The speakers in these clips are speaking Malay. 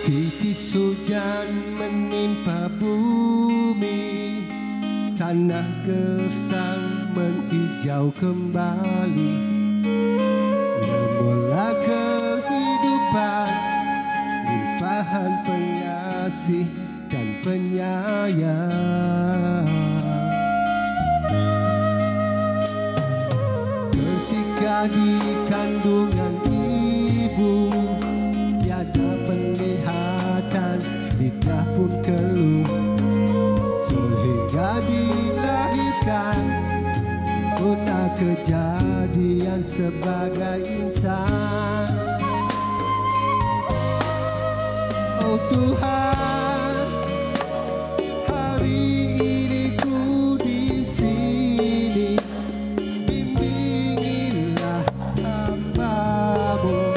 Titis hujan menimpa bumi, tanah gersang menghijau kembali. Bermula kehidupan, limpahan pengasih dan penyayang. Ketika di kandungan ibu, tiada penglihatan, lidah pun keluh. Sehingga dilahirkan kota kejadian sebagai insan. Oh Tuhan, hari ini ku di sini, bimbingilah hamba-Mu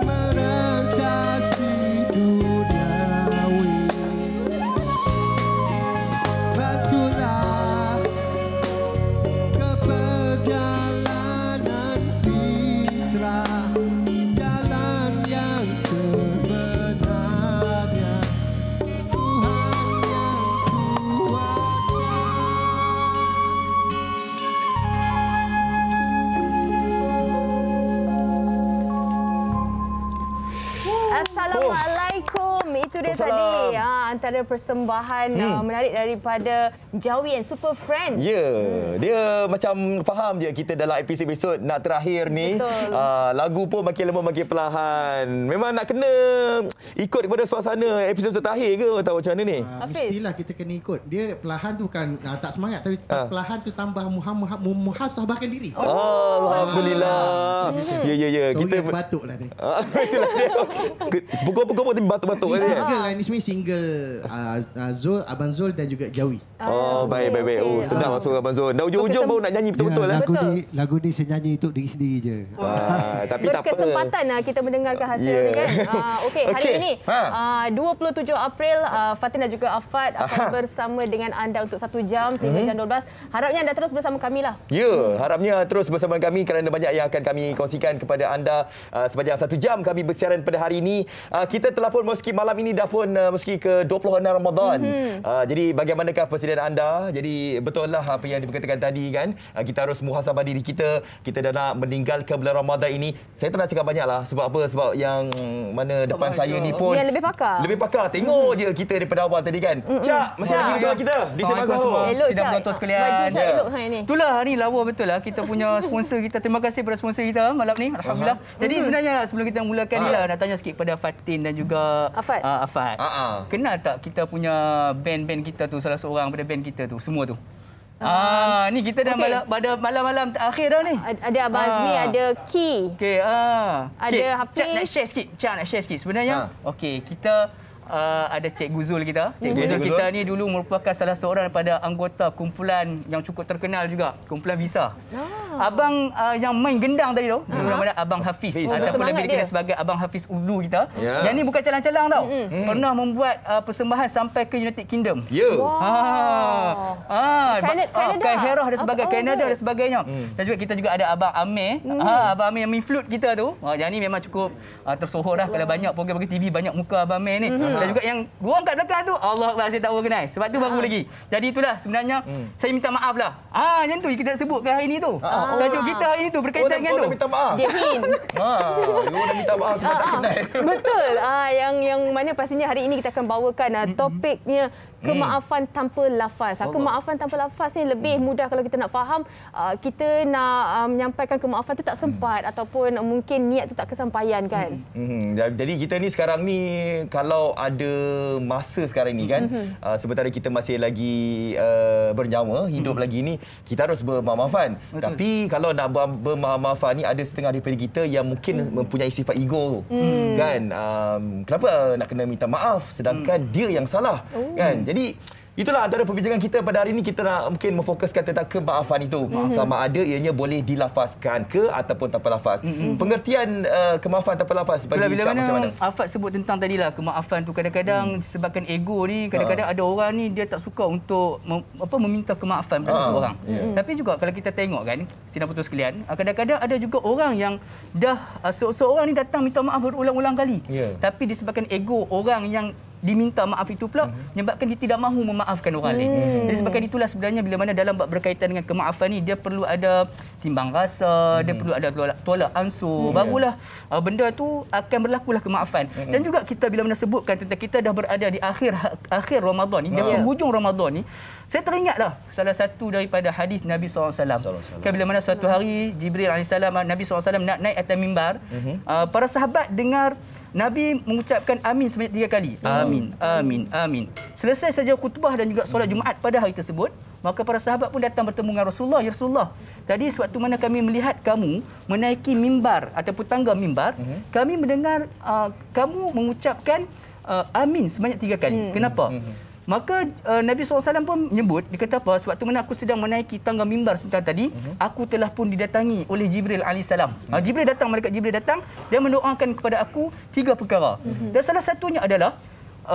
merentasi duniawi. Bantulah ke perjalanan fitrah, jalan yang sebenarnya. Tuhan yang kuasa. Assalamualaikum. Itu dia tadi antara persembahan menarik daripada Jawi and Super Friends. Ya, dia macam faham je kita dalam episod-episod nak terakhir ni. Lagu pun makin lama makin perlahan. Memang nak kena ikut kepada suasana episod terakhir ke atau macam mana ni? Mestilah kita kena ikut. Dia perlahan tu bukan tak semangat, tapi perlahan tu tambah muhasabahkan diri. Alhamdulillah. Ya. Sorry Kita batuk lah ni. itulah dia. Pukul-pukul pun batuk-batuk Ini kan. single lah, ini sebenarnya single Zul, Abang Zul dan juga Jawi. Oh, baik. Oh, sedap masuk Abang Zul. Dah ujung-ujung baru nak nyanyi betul-betul lah. Lagu ni saya nyanyi untuk diri sendiri je. Tapi tak apa. Berkesempatan kita mendengarkan hasil ni kan. Okey, hari ini 27 April Fatin dan juga Afad akan bersama dengan anda untuk 1 jam sehingga jam 12. Harapnya anda terus bersama kami lah. Ya, harapnya terus bersama kami kerana banyak yang akan kami kongsikan kepada anda sepanjang 1 jam kami bersiaran pada hari ini. Kita telah pun meski malam ini dah pun meski ke 26 Ramadan. Jadi bagaimanakah persediaan anda? Jadi betul lah apa yang diberkatakan tadi kan. Kita harus muhasabah diri kita. Kita dah nak meninggalkan bulan Ramadan ini. Saya tak nak cakap banyak lah. Sebab apa? Sebab yang mana depan saya ni pun yang lebih pakar. Lebih pakar. Tengok je kita daripada awal tadi kan. Cak, masih lagi bersama kita di Sembang Sahur. Elok Sidang Cak. penonton sekalian. Baju Cak elok hari ni. Itulah hari lawa betul lah kita punya sponsor kita. Terima kasih kepada sponsor kita malam ni. Alhamdulillah. Jadi sebenarnya sebelum kita mulakan ni lah nak tanya sikit kepada Fatin dan juga Afad. Kenal tak kita punya band-band kita tu, salah seorang pada band kita tu semua tu? Ni kita dah pada malam-malam terakhir dah ni. Ada Abang Azmi, ada Ki. Okey, Ada Hafiz. Cak nak share sikit. Sebenarnya okey, kita ada Cik Guzul kita. Cik Guzul kita ni dulu merupakan salah seorang daripada anggota kumpulan yang cukup terkenal juga, kumpulan Visa. Abang yang main gendang tadi tu, dulu nama dia Abang Hafiz ataupun lebih dikenal sebagai Abang Hafiz Ulu kita. Yang ni bukan calang-calang tau. Pernah membuat persembahan sampai ke United Kingdom. Canberra dan sebagainya, Canada dan sebagainya. Dan juga kita juga ada Abang Amir. Abang Amir yang main flute kita tu. Yang ni memang cukup tersohor lah kalau banyak program-program TV banyak muka Abang Amir ni. Dan juga yang dua orang kat belakang tu, Allah Akbar, saya tak berkenal. Sebab tu baru lagi. Jadi itulah sebenarnya saya minta maaf lah. Yang tu kita sebutkan hari ni tu. Tajuk kita hari ni tu berkaitan dengan tu. Dah minta maaf. Dia win. Dah minta maaf sebab tak kenal. Betul. Yang mana pastinya hari ini kita akan bawakan topiknya kemaafan tanpa lafaz. Kemaafan tanpa lafaz ni lebih mudah kalau kita nak faham. Kita nak menyampaikan kemaafan tu tak sempat ataupun mungkin niat tu tak kesampaian kan. Jadi kita ni sekarang ni kalau ada masa sekarang ni kan, sementara kita masih lagi bernyawa, hidup lagi ni, kita harus bermaaf-maafan. Tapi kalau nak bermaaf-maafan ni ada setengah daripada kita yang mungkin mempunyai sifat ego kan. Kenapa nak kena minta maaf sedangkan dia yang salah kan. Jadi Itulah antara perbincangan kita pada hari ini. Kita nak mungkin memfokuskan tentang kemaafan itu. Sama ada ianya boleh dilafazkan ke ataupun tanpa lafaz. Pengertian kemaafan tanpa lafaz bagi Cak macam mana? Afat sebut tentang tadilah kemaafan tu kadang-kadang disebabkan ego ni, kadang-kadang ada orang ni dia tak suka untuk meminta kemaafan pada seseorang. Tapi juga kalau kita tengok kan, sidang putus sekalian, kadang-kadang ada juga orang yang dah seseorang ni datang minta maaf berulang-ulang kali. Tapi disebabkan ego orang yang diminta maaf itu pula menyebabkan dia tidak mahu memaafkan orang lain. Jadi sebabkan itulah sebenarnya bila mana dalam bab berkaitan dengan kemaafan ni dia perlu ada timbang rasa, dia perlu ada tolak ansur. Barulah benda tu akan berlakulah kemaafan. Dan juga kita bila mana sebutkan tentang kita dah berada di akhir Ramadan ni, di penghujung Ramadan ni, saya teringatlah salah satu daripada hadis Nabi SAW. Kan bila mana suatu hari Jibril AS, Nabi SAW nak naik atas mimbar, para sahabat dengar Nabi mengucapkan amin sebanyak 3 kali. Amin, amin, amin. Selesai saja khutbah dan juga solat Jumaat pada hari tersebut, maka para sahabat pun datang bertemu dengan Rasulullah. Ya Rasulullah, tadi sewaktu mana kami melihat kamu menaiki mimbar ataupun tangga mimbar, kami mendengar kamu mengucapkan amin sebanyak 3 kali. Kenapa? Maka Nabi SAW pun menyebut, dia kata apa, sewaktu mana aku sedang menaiki tangga mimbar sebentar tadi, aku telah pun didatangi oleh Jibril AS. Jibril datang, malaikat Jibril datang, dia mendoakan kepada aku 3 perkara. Dan salah satunya adalah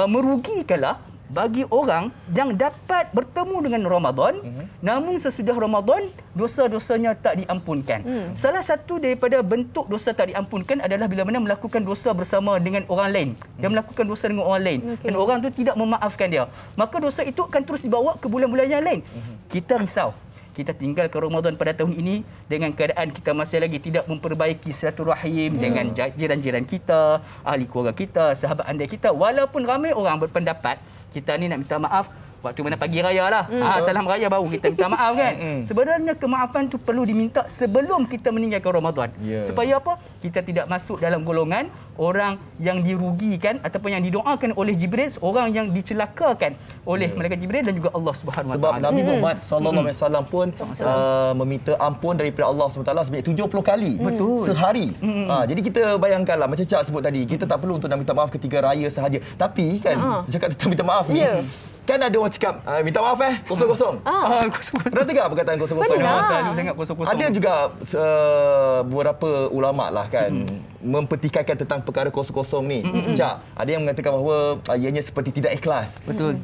merugikanlah bagi orang yang dapat bertemu dengan Ramadan, namun sesudah Ramadan dosa-dosanya tak diampunkan. Salah satu daripada bentuk dosa tak diampunkan adalah bila mana melakukan dosa bersama dengan orang lain. Dia melakukan dosa dengan orang lain dan orang tu tidak memaafkan dia. Maka dosa itu akan terus dibawa ke bulan-bulan yang lain. Kita risau. Kita tinggal ke Ramadan pada tahun ini dengan keadaan kita masih lagi tidak memperbaiki silaturahim dengan jiran-jiran kita, ahli keluarga kita, sahabat andai kita. Walaupun ramai orang berpendapat kita ni nak minta maaf waktu mana pagi raya lah. Salam raya baru kita minta maaf kan. Sebenarnya kemaafan tu perlu diminta sebelum kita meninggalkan Ramadan. Supaya apa? Kita tidak masuk dalam golongan orang yang dirugikan ataupun yang didoakan oleh Jibril, orang yang dicelakakan oleh malaikat Jibril dan juga Allah Subhanahu Wa Taala. Sebab Nabi Muhammad sallallahu alaihi wasallam pun meminta ampun daripada Allah SWT sebanyak 70 kali sehari. Jadi kita bayangkanlah macam Cak sebut tadi, kita tak perlu untuk nak minta maaf ketika raya sahaja. Tapi kan cakap tentang minta maaf ni, kan ada orang cakap minta maaf kosong-kosong. Pernah dengar perkataan kosong-kosong? Selalu sangat kosong-kosong. Ada juga beberapa ulama lah kan mempertikaikan tentang perkara kosong-kosong ni. Cak, ada yang mengatakan bahawa ianya seperti tidak ikhlas. Betul.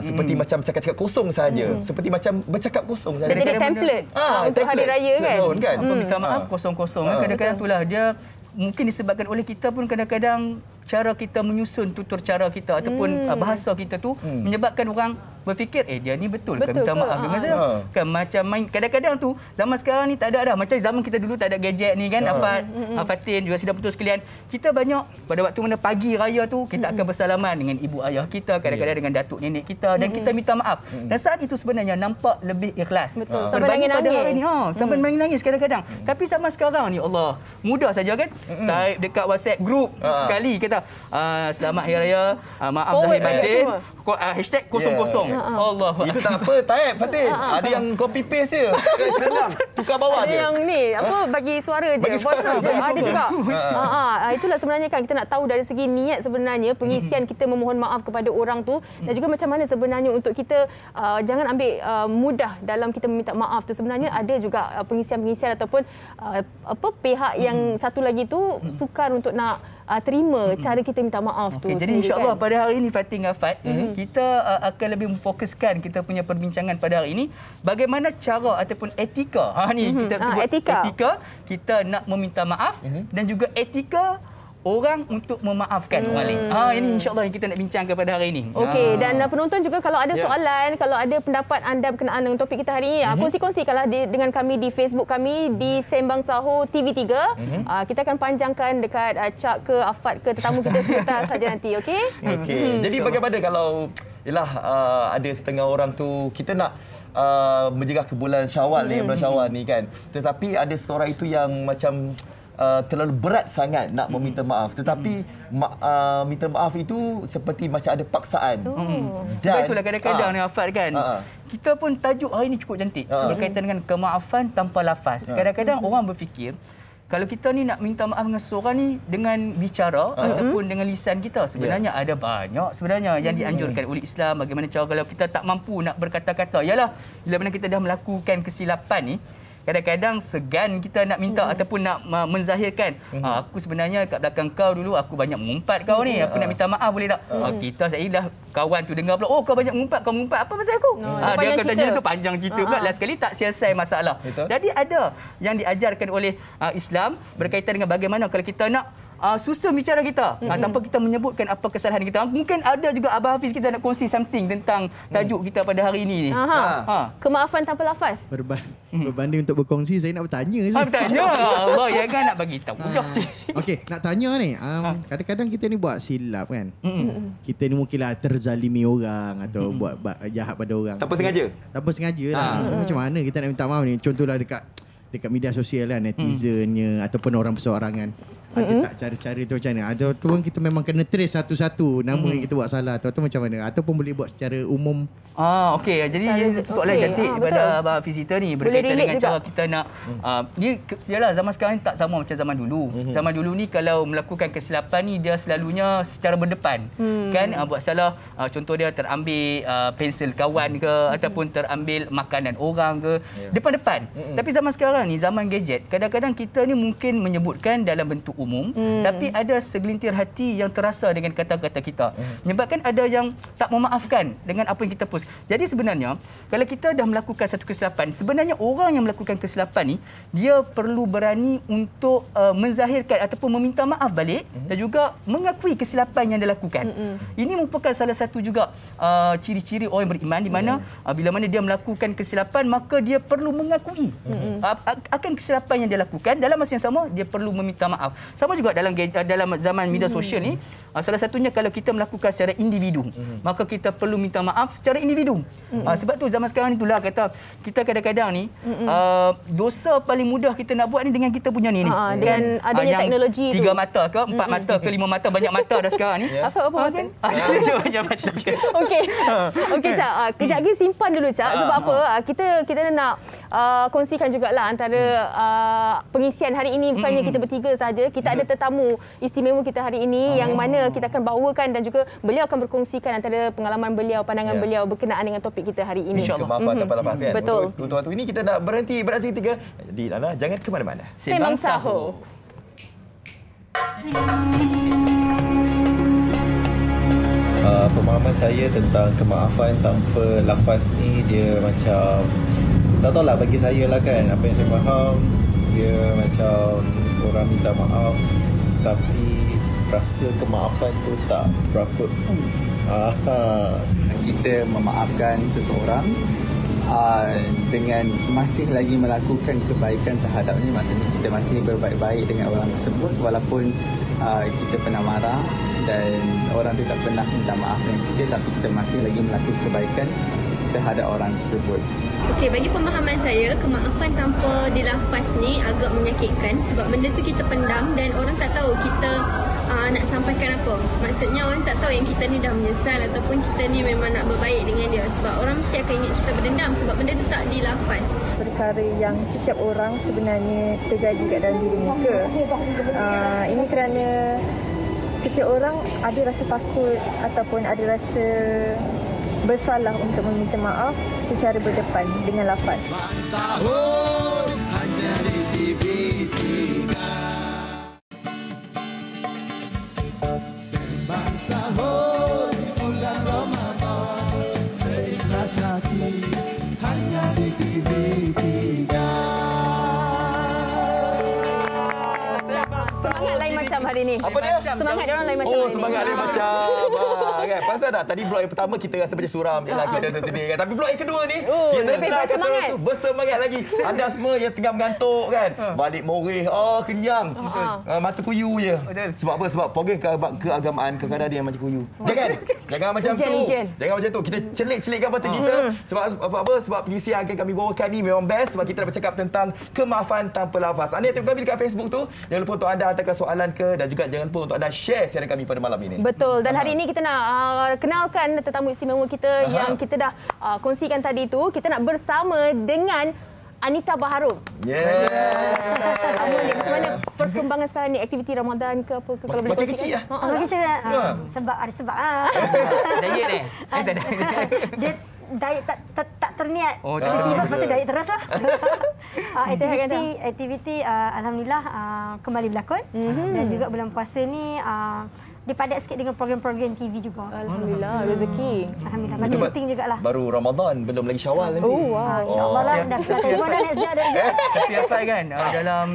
Seperti macam cakap-cakap kosong saja. Seperti macam bercakap kosong saja. Jadi template untuk hari raya kan. Minta maaf kosong-kosong. Kadang-kadang itulah dia mungkin disebabkan oleh kita pun kadang-kadang cara kita menyusun tutur cara kita ataupun bahasa kita tu menyebabkan orang berfikir dia ni betul kan minta maaf. Maksudnya kan macam main kadang-kadang tu zaman sekarang ni tak ada dah macam zaman kita dulu tak ada gadget ni kan. Fatin juga sidang putus sekalian, kita banyak pada waktu mana pagi raya tu kita akan bersalaman dengan ibu ayah kita, kadang-kadang dengan datuk nenek kita dan kita minta maaf. Dan saat itu sebenarnya nampak lebih ikhlas. Sampai pada nangis. hari ni sampai menangis kadang-kadang. Tapi zaman sekarang ni Allah mudah saja kan. Type dekat WhatsApp group sekali kata selamat hari raya, maaf zahir batin, hashtag kosong-kosong. Allah. Itu tak apa, type Fatin. Ada yang copy paste je. Senang. Tukar bawah je. Ada yang ni bagi suara je. Bagi suara. Ada juga. Itulah sebenarnya kan kita nak tahu dari segi niat sebenarnya pengisian kita memohon maaf kepada orang tu dan juga macam mana sebenarnya untuk kita jangan ambil mudah dalam kita meminta maaf tu. Sebenarnya ada juga pengisian-pengisian ataupun pihak yang satu lagi tu sukar untuk nak terima cara kita minta maaf tu. Jadi insya-Allah pada hari ini Fatin Afat kita akan lebih memfokuskan kita punya perbincangan pada hari ini bagaimana cara ataupun etika. Ni kita sebut etika kita nak meminta maaf dan juga etika orang untuk memaafkan orang lain. Ini insya-Allah yang kita nak bincangkan pada hari ini. Okey, dan penonton juga kalau ada soalan, kalau ada pendapat anda berkenaan dengan topik kita hari ini, kongsi-kongsikanlah dengan kami di Facebook kami di Sembang Sahur TV3. Kita akan panjangkan dekat Cak ke Afat ke tetamu kita sebentar saja nanti, okey? Okey. Jadi bagaimana kalau ada setengah orang tu kita nak menjegah ke bulan Syawal ni, bulan Syawal ni kan. Tetapi ada seorang itu yang macam terlalu berat sangat nak meminta maaf, tetapi minta maaf itu seperti macam ada paksaan. Dan itulah kadang-kadang ni Afat kan. Kita pun tajuk hari ini cukup cantik berkaitan dengan kemaafan tanpa lafaz. Kadang-kadang orang berfikir kalau kita ni nak minta maaf dengan seseorang ni dengan bicara ataupun dengan lisan kita, sebenarnya ada banyak sebenarnya yang dianjurkan oleh Islam. Bagaimana cara kalau kita tak mampu nak berkata-kata, ialah bila mana kita dah melakukan kesilapan ni, kadang-kadang segan kita nak minta ataupun nak menzahirkan, aku sebenarnya kat belakang kau dulu aku banyak mengumpat kau ni, aku nak minta maaf boleh tak? Kita saya dah kawan tu dengar pula, oh kau banyak mengumpat, kau mengumpat apa pasal aku? Dia akan tanya tu panjang cerita pula, last sekali tak selesai masalah. Jadi ada yang diajarkan oleh Islam berkaitan dengan bagaimana kalau kita nak susun bicara kita tanpa kita menyebutkan apa kesalahan kita. Mungkin ada juga Abah Hafiz kita nak kongsi something tentang tajuk kita pada hari ini ni. Kemaafan tanpa lafaz. Berbanding untuk berkongsi, saya nak bertanya. Bertanya. Allah ya kan nak bagi tahu. Okey, nak tanya ni. Kadang-kadang kita ni buat silap kan. Kita ni mungkinlah terzalimi orang atau buat jahat pada orang. Tanpa sengaja. Tanpa sengaja lah. So, macam mana kita nak minta maaf ni? Contohlah dekat media sosial lah, netizennya ataupun orang perseorangan. Ada tak cara-cara tu macam mana? Ada tu kita memang kena trace satu-satu nama yang kita buat salah atau macam mana? Ataupun boleh buat secara umum? Okey. Jadi soalan cantik daripada Abang Hafiz kita ni berkaitan dengan cara kita nak ni sejarah zaman sekarang ni tak sama macam zaman dulu. Zaman dulu ni kalau melakukan kesilapan ni dia selalunya secara berdepan. Kan buat salah, contoh dia terambil pensel kawan ke ataupun terambil makanan orang ke, depan-depan. Tapi zaman sekarang ni zaman gadget, kadang-kadang kita ni mungkin menyebutkan dalam bentuk umum, tapi ada segelintir hati yang terasa dengan kata-kata kita. Menyebabkan ada yang tak memaafkan dengan apa yang kita post. Jadi sebenarnya kalau kita dah melakukan satu kesilapan, sebenarnya orang yang melakukan kesilapan ni dia perlu berani untuk menzahirkan ataupun meminta maaf balik dan juga mengakui kesilapan yang dia lakukan. Ini merupakan salah satu juga ciri-ciri orang yang beriman, di mana bila mana dia melakukan kesilapan maka dia perlu mengakui akan kesilapan yang dia lakukan. Dalam masa yang sama dia perlu meminta maaf. Sama juga dalam zaman media sosial ni, salah satunya kalau kita melakukan secara individu, maka kita perlu minta maaf secara individu. Sebab tu zaman sekarang itulah kata kita kadang-kadang ni dosa paling mudah kita nak buat ni dengan kita punya ni. Dengan adanya teknologi 3 mata ke 4 mata ke 5 mata, banyak mata dah sekarang ni. Apa kan? Okey Cak, kejap lagi simpan dulu Cak. Sebab apa? Kita nak kongsikan jugalah antara pengisian hari ini, bukannya kita bertiga saja. Kita ada tetamu istimewa kita hari ini yang mana kita akan bawakan dan juga beliau akan berkongsikan antara pengalaman beliau, pandangan beliau berkenaan dengan topik kita hari ini. Kemaafan tanpa lafaz kan. Betul. Untuk waktu ini kita nak berhenti beraksi tiga. Jadi Nana jangan ke mana-mana. Sembang Sahur. Pemahaman saya tentang kemaafan tanpa lafaz ni dia macam tak tahulah, bagi saya lah kan, apa yang saya faham dia macam orang minta maaf tapi rasa kemaafan tu tak berapa. Kita memaafkan seseorang dengan masih lagi melakukan kebaikan terhadapnya, maksudnya kita masih berbaik-baik dengan orang tersebut walaupun kita pernah marah dan orang tu tak pernah minta maaf dengan kita, tapi kita masih lagi melakukan kebaikan terhadap orang tersebut. Okey, bagi pemahaman saya, kemaafan tanpa dilafaz ni agak menyakitkan sebab benda tu kita pendam dan orang tak tahu kita nak sampaikan apa. Maksudnya orang tak tahu yang kita ni dah menyesal ataupun kita ni memang nak berbaik dengan dia, sebab orang mesti akan ingat kita berdendam sebab benda tu tak dilafaz. Perkara yang setiap orang sebenarnya terjadi kat dalam diri mereka. Ini kerana setiap orang ada rasa takut ataupun ada rasa bersalah untuk meminta maaf secara berdepan dengan lafaz. Sahur hanya di TV3. Sembang sahur di bulan Ramadan, seikhlas hati hanya di TV3. Semangat lain macam hari ni. Apa dia? Semangat dia orang lain macam Oh, hari ni. semangat dia macam. Kan? Pasal tak? Tadi blok yang pertama kita rasa macam suram je lah, kita sedih kan. Tapi blok yang kedua ni, kita lebih nak kata bersemangat. tu bersemangat lagi. Anda semua yang tengah mengantuk kan, balik moreh, kenyang. Mata kuyu je. Sebab apa? Sebab program keagamaan kadang-kadang ada yang macam kuyu. Jangan macam tu. Jangan macam tu. Kita celik-celikkan mata kita. Sebab apa? Sebab pengisian yang akan kami bawakan ni memang best sebab kita dah bercakap tentang kemaafan tanpa lafaz. Anda yang tengok kami dekat Facebook tu, jangan lupa untuk anda hantarkan soalan ke, dan juga jangan lupa untuk anda share siaran kami pada malam ini. Betul. Dan hari ini kita nak kenalkan tetamu istimewa kita yang kita dah kongsikan tadi tu. Kita nak bersama dengan Anita Baharum. Macam mana perkembangan sekarang ni, aktiviti Ramadan ke apa ke, kalau boleh Makin kongsikan? kecil lah. Makin kecil lah. Sebab ada sebab. Diet ni? Tak ada. Dia diet tak terniat. Oh, tiba-tiba lepas tu diet terus lah. Aktiviti alhamdulillah kembali berlakon. Dan juga bulan puasa ni dipadat sikit dengan program-program TV juga. Alhamdulillah, rezeki. Alhamdulillah, bagi syuting jugalah. Baru Ramadan, belum lagi Syawal nanti. Oh, wow. InsyaAllah lah, dah tengok dah next ada. Tapi Afai kan, dalam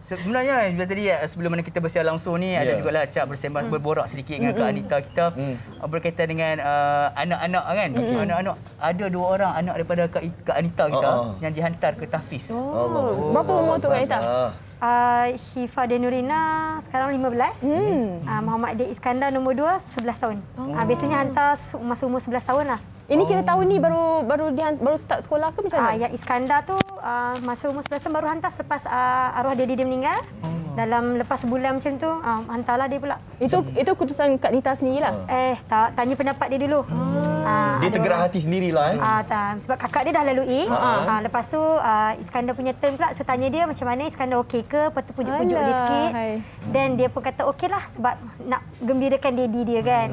sebenarnya tadi sebelum mana kita bersiar langsung ni, ada jugalah Cak bersembang berborak sedikit dengan Kak Anita kita berkaitan dengan anak-anak kan. Anak-anak, ada 2 orang anak daripada Kak Anita kita yang dihantar ke tahfiz. Berapa umur tu Kak Anita? Syifa Denurina sekarang 15. Muhammad Adi Iskandar nombor 2 11 tahun. Biasanya hantar masa umur 11 tahun lah. Ini kita tahu ni baru start sekolah ke macam mana? Yang Iskandar tu masa umur 11 tahun baru hantar selepas arwah dia meninggal. Dalam lepas sebulan macam tu hantarlah dia pula. Itu keputusan Kak Nita sendirilah. Tak, tanya pendapat dia dulu. Dia tergerak hati sendirilah sebab kakak dia dah lalui. Lepas tu Iskandar punya turn pula, so tanya dia macam mana Iskandar okey ke, lepas tu pujuk-pujuk dia sikit. Dan dia pun kata okeylah sebab nak gembirakan daddy dia kan.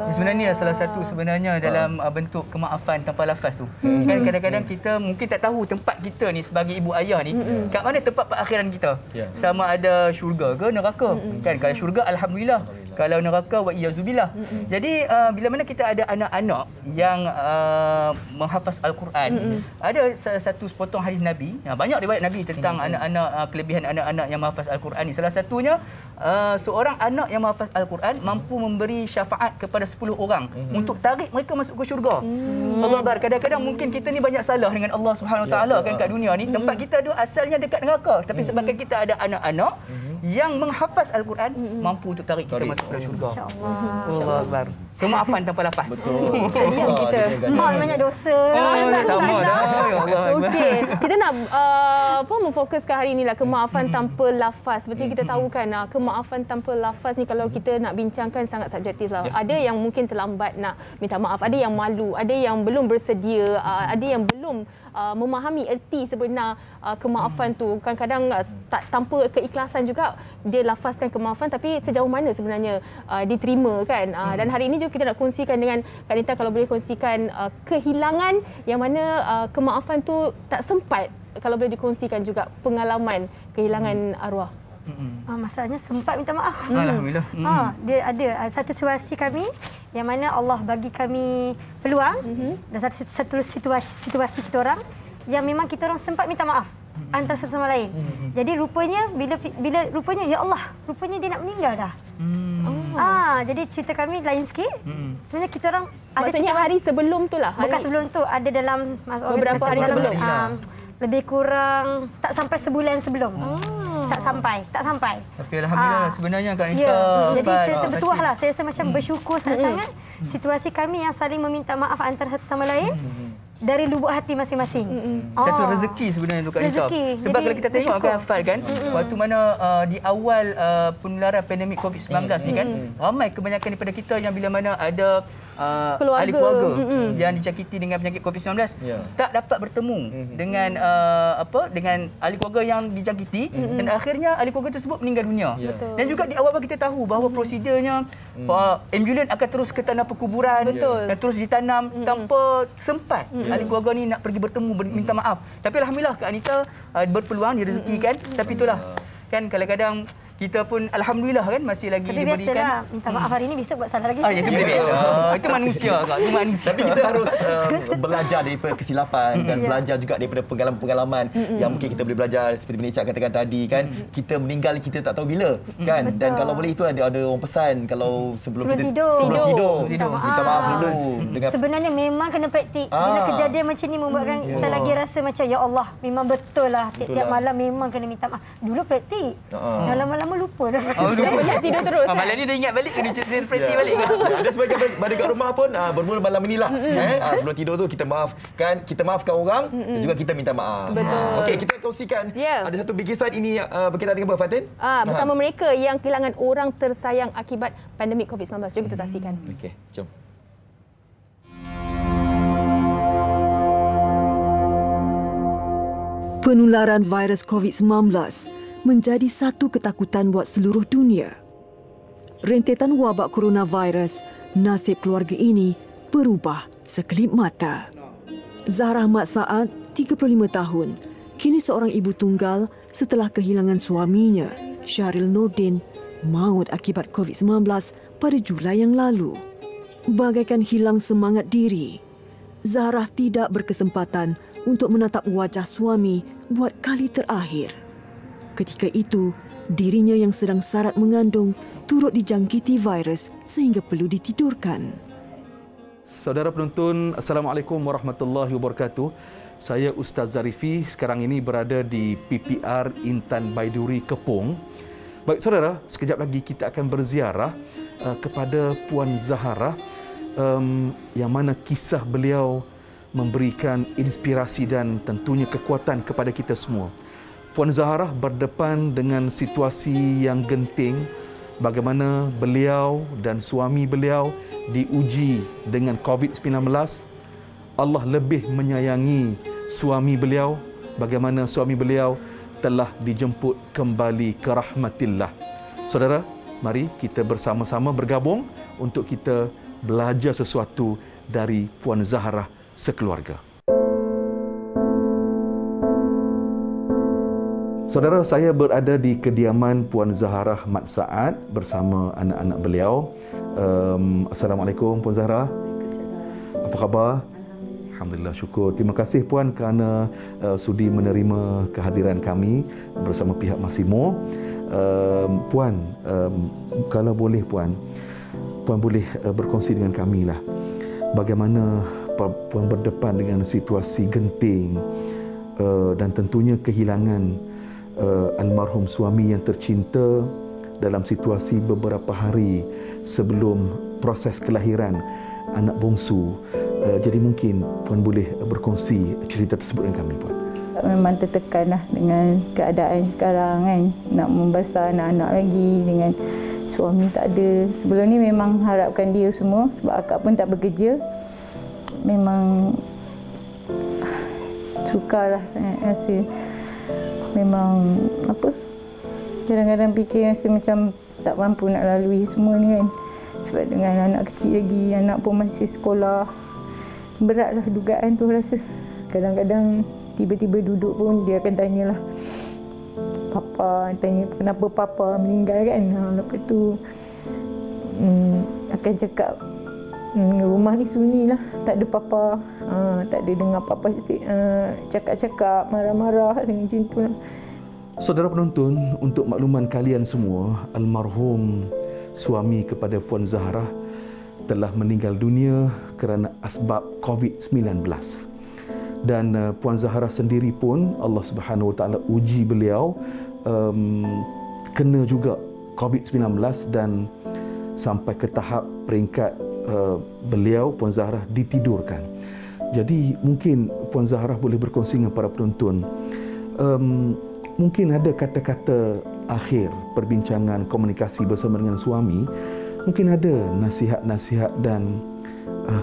Sebenarnya salah satu sebenarnya dalam bentuk kemaafan tanpa lafaz tu. Kan kadang-kadang kita mungkin tak tahu tempat kita ni sebagai ibu ayah ni kat mana tempat perakhiran kita. Sama ada syurga ke neraka. Kan kalau syurga alhamdulillah, kalau neraka wa iyazubillah. Jadi bila mana kita ada anak-anak yang menghafaz Al-Quran, ada satu sepotong hadis Nabi, banyak riwayat Nabi tentang anak-anak, kelebihan anak-anak yang menghafaz Al-Quran ni. Salah satunya seorang anak yang menghafaz Al-Quran mampu memberi syafaat kepada 10 orang untuk tarik mereka masuk ke syurga. Allah Akbar. Kadang-kadang mungkin kita ni banyak salah dengan Allah Subhanahu Wa Taala kan kat dunia ni. Tempat kita tu asalnya dekat neraka, tapi sebabkan kita ada anak-anak yang menghafaz Al-Quran mampu untuk tarik kita masuk ke syurga. Allah Akbar. Kemaafan tanpa lafaz. Betul. Mak banyak dosa. Sama dah. Okey, kita nak memfokuskan hari inilah kemaafan tanpa lafaz. Seperti kita tahu kan, kemaafan tanpa lafaz ni kalau kita nak bincangkan sangat subjektif lah. Ada yang mungkin terlambat nak minta maaf, ada yang malu, ada yang belum bersedia, ada yang belum memahami erti sebenar kemaafan tu. Kadang-kadang tanpa keikhlasan juga dia lafazkan kemaafan, tapi sejauh mana sebenarnya diterima kan. Dan hari ini juga kita nak kongsikan dengan Kak Nita, kalau boleh kongsikan kehilangan yang mana kemaafan tu tak sempat, kalau boleh dikongsikan juga pengalaman kehilangan arwah. Masalahnya sempat minta maaf. Alhamdulillah. Dia ada satu situasi kami yang mana Allah bagi kami peluang dan satu situasi kita orang yang memang kita orang sempat minta maaf antara satu sama lain. Jadi rupanya bila rupanya ya Allah, rupanya dia nak meninggal dah. Jadi cerita kami lain sikit. Sebenarnya kita orang ada maksudnya hari sebelum tu lah. Bukan sebelum tu, ada dalam beberapa hari sebelum. Lebih kurang tak sampai sebulan sebelum. Tak sampai. Tapi alhamdulillah sebenarnya Kak Nita. Jadi saya rasa bertuah lah. Saya rasa macam bersyukur sangat-sangat situasi kami yang saling meminta maaf antara satu sama lain. Dari lubuk hati masing-masing. Satu rezeki sebenarnya untuk Kak Nita. Sebab kalau kita tengok kan Hafal kan, waktu mana di awal penularan pandemik COVID-19 ni kan, ramai kebanyakan daripada kita yang bila mana ada ahli keluarga yang dijangkiti dengan penyakit COVID-19 tak dapat bertemu dengan dengan ahli keluarga yang dijangkiti dan akhirnya ahli keluarga tersebut meninggal dunia. Dan juga di awal kita tahu bahawa prosedurnya ambulans akan terus ke tanah perkuburan dan terus ditanam tanpa sempat ahli keluarga ni nak pergi bertemu minta maaf. Tapi alhamdulillah Kak Anita berpeluang direzekikan. Tapi itulah kan kadang-kadang kita pun alhamdulillah kan masih lagi tapi diberikan. Biasalah, minta maaf hari ini besok buat salah lagi. Itu biasa. Itu manusia Kak, itu manusia. Tapi kita harus belajar daripada kesilapan dan belajar juga daripada pengalaman-pengalaman yang mungkin kita boleh belajar seperti mana Icak katakan tadi kan. Kita meninggal kita tak tahu bila kan. Dan kalau boleh itu ada orang pesan kalau sebelum tidur minta maaf dulu. Sebenarnya memang kena praktik. Bila kejadian macam ni membuatkan kita lagi rasa macam ya Allah, memang betul lah tiap-tiap malam memang kena minta maaf. Dulu praktik. Lama-lama lupa dah. Dia penat tidur terus. Malam ni dia ingat balik, kena cerita praktik balik. Ada sebagian pada kat rumah pun bermula malam inilah. Sebelum tidur tu kita maafkan orang dan juga kita minta maaf. Betul. Okey, kita kongsikan ada satu bingkisan ini berkaitan dengan apa Fatin? Bersama mereka yang kehilangan orang tersayang akibat pandemik COVID-19. Jom kita saksikan. Okey, jom. Penularan virus COVID-19 menjadi satu ketakutan buat seluruh dunia. Rentetan wabak coronavirus, nasib keluarga ini berubah sekelip mata. Zahra Ahmad Saad, 35 tahun, kini seorang ibu tunggal setelah kehilangan suaminya, Syahril Nordin, maut akibat COVID-19 pada Julai yang lalu. Bagaikan hilang semangat diri, Zahra tidak berkesempatan untuk menatap wajah suami buat kali terakhir. Ketika itu, dirinya yang sedang syarat mengandung turut dijangkiti virus sehingga perlu ditidurkan. Saudara penonton, Assalamualaikum warahmatullahi wabarakatuh. Saya Ustaz Zarifi, sekarang ini berada di PPR Intan Baiduri, Kepong. Baik saudara, sekejap lagi kita akan berziarah kepada Puan Zahara, yang mana kisah beliau memberikan inspirasi dan tentunya kekuatan kepada kita semua. Puan Zahara berdepan dengan situasi yang genting, bagaimana beliau dan suami beliau diuji dengan COVID-19. Allah lebih menyayangi suami beliau, bagaimana suami beliau telah dijemput kembali ke rahmatillah. Saudara, mari kita bersama-sama bergabung untuk kita belajar sesuatu dari Puan Zahara sekeluarga. Saudara, saya berada di kediaman Puan Zahara Ahmad Saad bersama anak-anak beliau. Assalamualaikum Puan Zahara. Apa khabar? Alhamdulillah, syukur. Terima kasih Puan kerana sudi menerima kehadiran kami bersama pihak Massimo. Puan, kalau boleh Puan boleh berkongsi dengan kami lah bagaimana Puan berdepan dengan situasi genting dan tentunya kehilangan almarhum suami yang tercinta dalam situasi beberapa hari sebelum proses kelahiran anak bongsu. Jadi mungkin Puan boleh berkongsi cerita tersebut dengan kami, Puan. Memang tertekan lah dengan keadaan sekarang kan. Nak membesar anak-anak lagi dengan suami tak ada. Sebelum ni memang harapkan dia semua sebab akak pun tak bekerja. Memang sukarlah sangat rasa. Memang apa, kadang-kadang fikir rasa macam tak mampu nak lalui semua ni kan. Sebab dengan anak kecil lagi, anak pun masih sekolah. Beratlah dugaan tu rasa. Kadang-kadang tiba-tiba duduk pun dia akan tanyalah, Papa, tanya kenapa Papa meninggal kan. Lepas tu akan cakap rumah ni sunyi lah, tak ada Papa, tak ada dengar Papa cakap-cakap, marah-marah dengan macam tu lah. Saudara penonton, untuk makluman kalian semua, almarhum suami kepada Puan Zahara telah meninggal dunia kerana asbab COVID-19. Dan Puan Zahara sendiri pun Allah Subhanahu Wa Taala uji beliau kena juga COVID-19 dan sampai ke tahap peringkat beliau Puan Zahara ditidurkan. Jadi mungkin Puan Zahara boleh berkongsi dengan para penonton, mungkin ada kata-kata akhir perbincangan komunikasi bersama dengan suami, mungkin ada nasihat-nasihat dan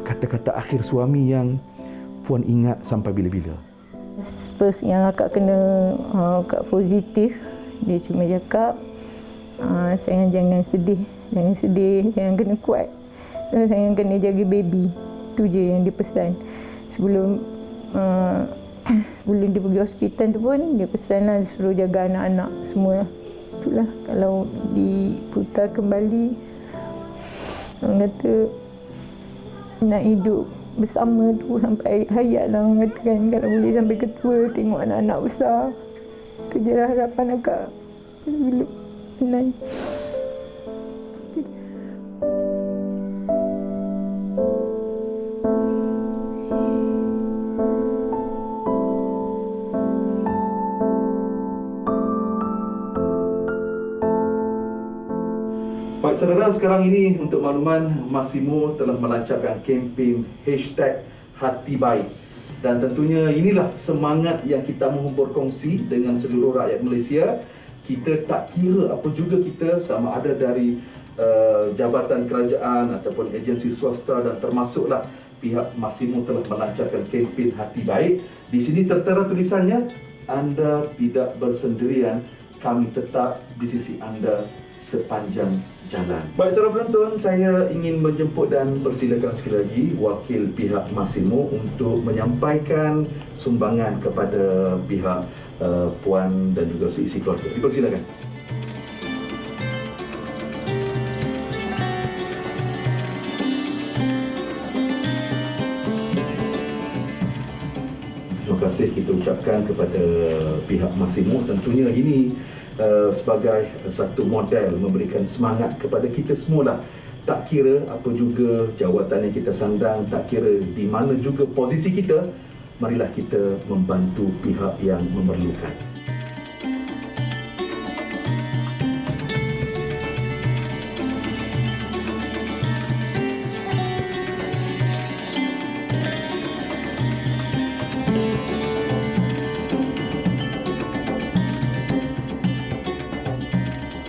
kata-kata akhir suami yang Puan ingat sampai bila-bila. First yang akak kena akak positif, dia cuma cakap sayang jangan sedih, jangan kena kuat, sayang kena jaga baby. Itu je yang dia pesan. Sebelum dia pergi hospital tu pun dia pesanlah suruh jaga anak-anak semua. Itulah kalau diputar kembali, orang kata nak hidup bersama tu sampai hayat lah, orang kata kan. Kalau boleh sampai ketua, tengok anak-anak besar. Itu je lah harapan akak bila tenang. Baik saudara, sekarang ini untuk makluman, Massimo telah melancarkan kempen #HatiBaik. Dan tentunya inilah semangat yang kita mahu berkongsi dengan seluruh rakyat Malaysia. Kita tak kira apa juga kita, sama ada dari jabatan kerajaan ataupun agensi swasta, dan termasuklah pihak Massimo telah melancarkan kempen HatiBaik. Di sini tertera tulisannya, anda tidak bersendirian. Kami tetap di sisi anda sepanjang jalan. Baik, saudara penonton, saya ingin menjemput dan persilakan sekali lagi wakil pihak Massimo untuk menyampaikan sumbangan kepada pihak puan dan juga seisi keluarga. Dipersilakan. Terima kasih kita ucapkan kepada pihak Massimo. Tentunya ini sebagai satu model memberikan semangat kepada kita semualah. Tak kira apa juga jawatan yang kita sandang, tak kira di mana juga posisi kita, marilah kita membantu pihak yang memerlukan.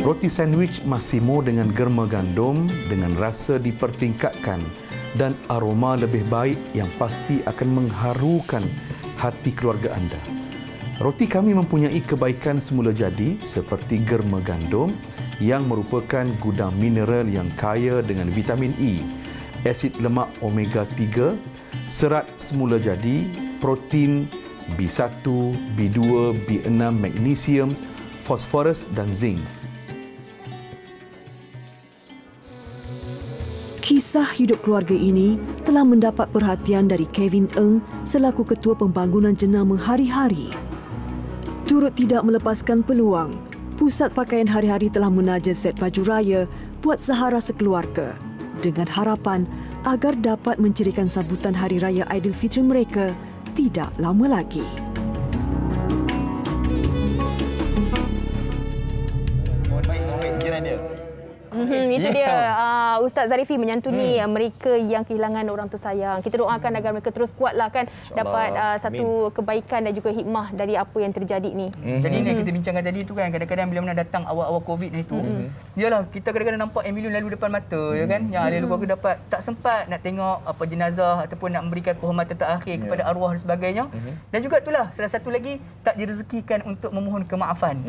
Roti sandwich Massimo dengan germa gandum dengan rasa dipertingkatkan dan aroma lebih baik yang pasti akan mengharukan hati keluarga anda. Roti kami mempunyai kebaikan semula jadi seperti germa gandum yang merupakan gudang mineral yang kaya dengan vitamin E, asid lemak omega 3, serat semula jadi, protein, B1, B2, B6, magnesium, fosforus dan zinc. Kisah hidup keluarga ini telah mendapat perhatian dari Kevin Eng selaku Ketua Pembangunan Jenama Hari-Hari. Turut tidak melepaskan peluang, Pusat Pakaian Hari-Hari telah menaja set baju raya buat Zahara sekeluarga dengan harapan agar dapat mencerikan sambutan Hari Raya Aidilfitri mereka tidak lama lagi. Itu dia Ustaz Zarifi menyantuni mereka yang kehilangan orang tersayang. Kita doakan agar mereka terus kuatlah kan, dapat satu kebaikan dan juga hikmah dari apa yang terjadi ni. Jadi ni kita bincangkan tadi tu kan, kadang-kadang bila mana datang awal-awal COVID ni tu, yalah kita kadang-kadang nampak ambulans lalu depan mata ya kan, yang ahli keluarga dapat tak sempat nak tengok apa jenazah ataupun nak memberikan penghormatan terakhir kepada arwah dan sebagainya. Dan juga itulah salah satu lagi tak direzekikan untuk memohon kemaafan.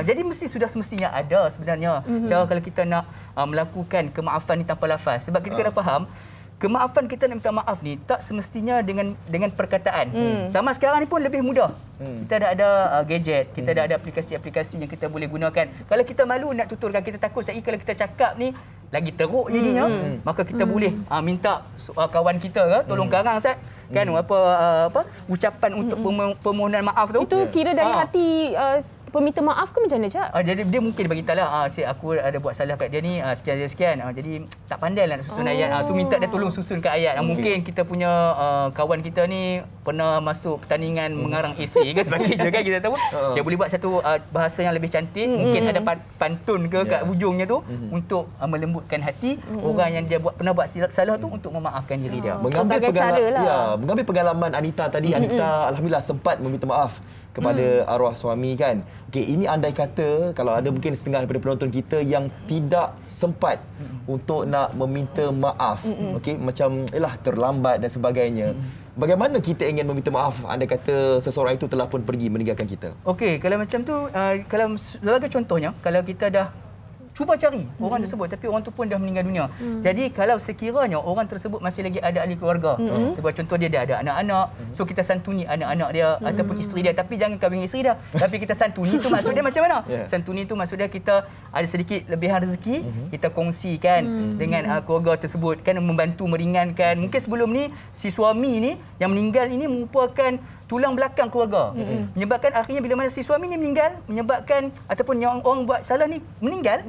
Jadi mesti sudah semestinya ada sebenarnya cara kalau kita nak melakukan kemaafan ni tanpa lafaz. Sebab kita kena faham, kemaafan kita nak minta maaf ni tak semestinya dengan perkataan. Sama sekarang ni pun lebih mudah. Kita ada gadget, kita ada aplikasi-aplikasi yang kita boleh gunakan. Kalau kita malu nak tuturkan, kita takut sekali kalau kita cakap ni lagi teruk jadinya, maka kita boleh minta kawan kita ke tolong karang Ustaz kan apa ucapan untuk permohonan maaf tu. Itu kira dari hati peminta maaf ke macam mana, Cak? Jadi dia mungkin bagi tahu lah, aku ada buat salah kat dia ni, sekian. Jadi tak pandai lah nak susun ayat. So minta dia tolong susunkan ayat. Mungkin kita punya kawan kita ni pernah masuk pertandingan mengarang esei ke sebagainya kan, kita tahu. Dia boleh buat satu bahasa yang lebih cantik. Mungkin ada pantun ke kat hujungnya tu untuk melembutkan hati orang yang dia pernah buat salah tu untuk memaafkan diri dia. Mengambil pengalaman Anita tadi, Anita alhamdulillah sempat meminta maaf kepada arwah suami kan. Okey, ini andai kata kalau ada mungkin setengah daripada penonton kita yang tidak sempat untuk nak meminta maaf, okey, macam terlambat dan sebagainya. Bagaimana kita ingin meminta maaf andai kata seseorang itu telah pun pergi meninggalkan kita? Okey, kalau macam tu, kalau sebagai contohnya, kalau kita dah cuba cari orang tersebut tapi orang tu pun dah meninggal dunia. Jadi kalau sekiranya orang tersebut masih lagi ada ahli keluarga, buat contoh dia ada anak-anak, so kita santuni anak-anak dia ataupun isteri dia, tapi jangan kahwin isteri dia. Tapi kita santuni tu maksud dia macam mana? Santuni tu maksud dia kita ada sedikit lebihan rezeki, kita kongsikan dengan keluarga tersebut kan, membantu meringankan. Mungkin sebelum ni si suami ni yang meninggal ini merupakan tulang belakang keluarga. Menyebabkan akhirnya bila mana si suami ni meninggal, menyebabkan ataupun yang orang buat salah ni meninggal,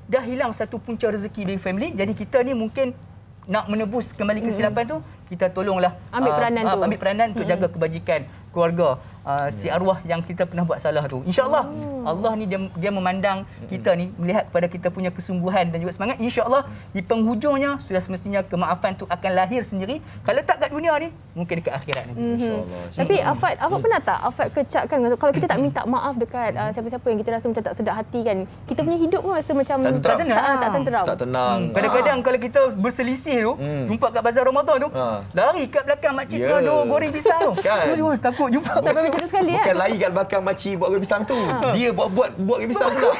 dah hilang satu punca rezeki dari family. Jadi kita ni mungkin nak menebus kembali kesilapan tu, kita tolonglah ambil peranan untuk jaga kebajikan keluarga si arwah yang kita pernah buat salah tu. InsyaAllah Allah ni dia memandang kita ni, melihat kepada kita punya kesungguhan dan juga semangat. InsyaAllah di penghujungnya sudah semestinya kemaafan tu akan lahir sendiri. Kalau tak kat dunia ni, mungkin dekat akhirat nanti. InsyaAllah. Tapi Afad pernah tak Afad kecakkan kalau kita tak minta maaf dekat siapa-siapa yang kita rasa macam tak sedap hati kan, kita punya hidup pun rasa macam tak tenang. Kadang-kadang kalau kita berselisih tu, jumpa kat bazar Ramadan tu, lari kat belakang makcik tu goreng pisang tu. Takut jumpa. Sampai terkejut sekali Bukan lari kat belakang makcik buat goreng pisang tu. Dia buat goreng pisang pula.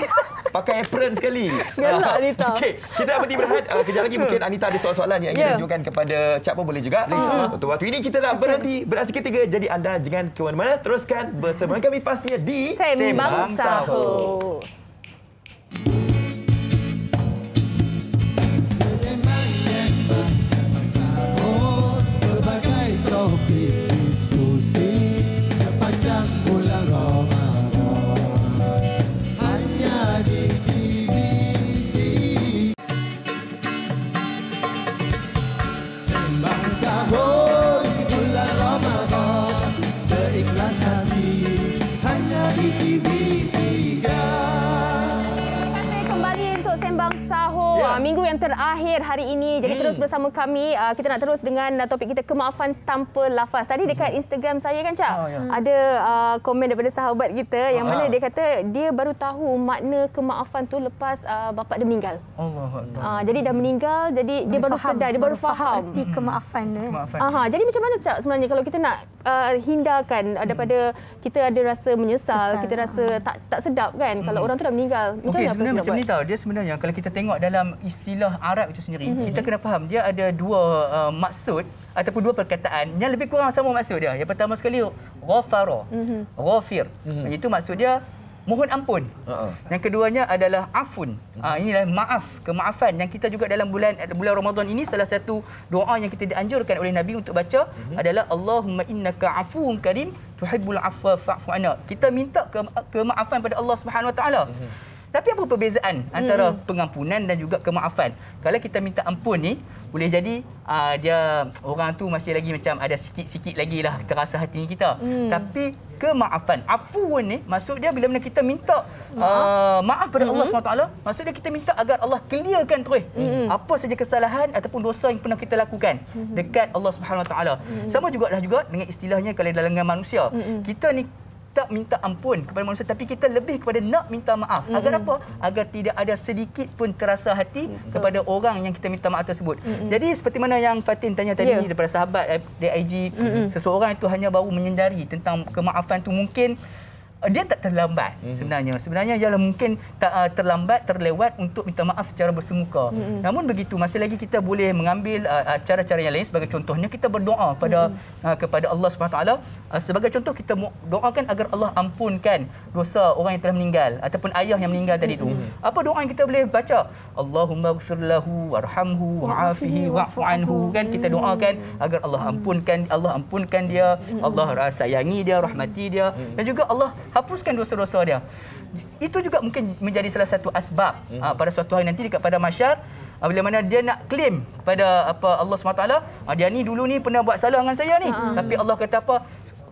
Pakai apron sekali. Galak Anita. Okey, kita nak berhenti berehat. Kejap lagi mungkin Anita ada soalan-soalan yang ingin ajukan kepada Cak pun boleh juga. Untuk waktu ini kita nak berhenti berehat seketika. Jadi anda jangan ke mana-mana. Teruskan bersama kami pastinya di Sembang Sahur. Berbagai topik diskusi sepanjang bulan Ramadan hanya di TVT. Sembang Sahur di bulan Ramadan seikhlas hati hanya di TV3. Kembali untuk Sembang Sahur minggu yang terakhir hari ini. Jadi terus bersama kami. Kita nak terus dengan topik kita, kemaafan tanpa lafaz. Tadi dekat Instagram saya kan Cak, ada komen daripada sahabat kita yang mana dia kata dia baru tahu makna kemaafan tu lepas bapa dia meninggal. Jadi dah meninggal, jadi dia baru sedar, dia baru faham arti kemaafan dia. Jadi macam mana Cak sebenarnya kalau kita nak hindarkan daripada kita ada rasa menyesal, kita rasa tak sedap kan kalau orang tu dah meninggal. Macam mana sebenarnya macam ni tau. Dia sebenarnya kalau kita tengok dalam istilah Arab itu sendiri, kita kena faham dia ada dua maksud ataupun dua perkataan yang lebih kurang sama maksud dia. Yang pertama sekali ghafara, ghafir. Itu maksud dia mohon ampun. Yang keduanya adalah afun. Inilah maaf, kemaafan yang kita juga dalam bulan Ramadan ini salah satu doa yang kita dianjurkan oleh Nabi untuk baca adalah Allahumma innaka afuwun karim tuhibbul afwa fa'fu anna. Kita minta kemaafan pada Allah Subhanahu Wa Taala. Tapi apa perbezaan antara pengampunan dan juga kemaafan? Kalau kita minta ampun ni, boleh jadi dia orang tu masih lagi macam ada sikit-sikit lagi lah terasa hati kita. Tapi kemaafan, afuun ni maksud dia bila mana kita minta maaf pada Allah SWT, maksud dia kita minta agar Allah clearkan terus apa saja kesalahan ataupun dosa yang pernah kita lakukan dekat Allah SWT. Sama jugalah juga dengan istilahnya kalau dalam manusia. Kita ni tak minta ampun kepada manusia, tapi kita lebih kepada nak minta maaf. Agar apa? Agar tidak ada sedikit pun terasa hati kepada orang yang kita minta maaf tersebut. Jadi seperti mana yang Fatin tanya tadi daripada sahabat di IG, seseorang itu hanya baru menyedari tentang kemaafan tu, mungkin dia tak terlambat sebenarnya. Sebenarnya ialah mungkin tak terlambat, terlewat untuk minta maaf secara bersemuka. Namun begitu, masih lagi kita boleh mengambil cara-cara yang lain. Sebagai contohnya kita berdoa kepada Allah SWT. Sebagai contoh kita doakan agar Allah ampunkan dosa orang yang telah meninggal ataupun ayah yang meninggal tadi tu. Apa doa yang kita boleh baca? Allahumma ighfir lahu warhamhu wa'afihi wa'fu anhu. Kan kita doakan agar Allah ampunkan dia, Allah sayangi dia, rahmati dia, dan juga Allah hapuskan dosa-dosa dia. Itu juga mungkin menjadi salah satu asbab pada suatu hari nanti dekat pada mahsyar, bila mana dia nak claim kepada Allah SWT, dia ni dulu ni pernah buat salah dengan saya ni. Tapi Allah kata apa?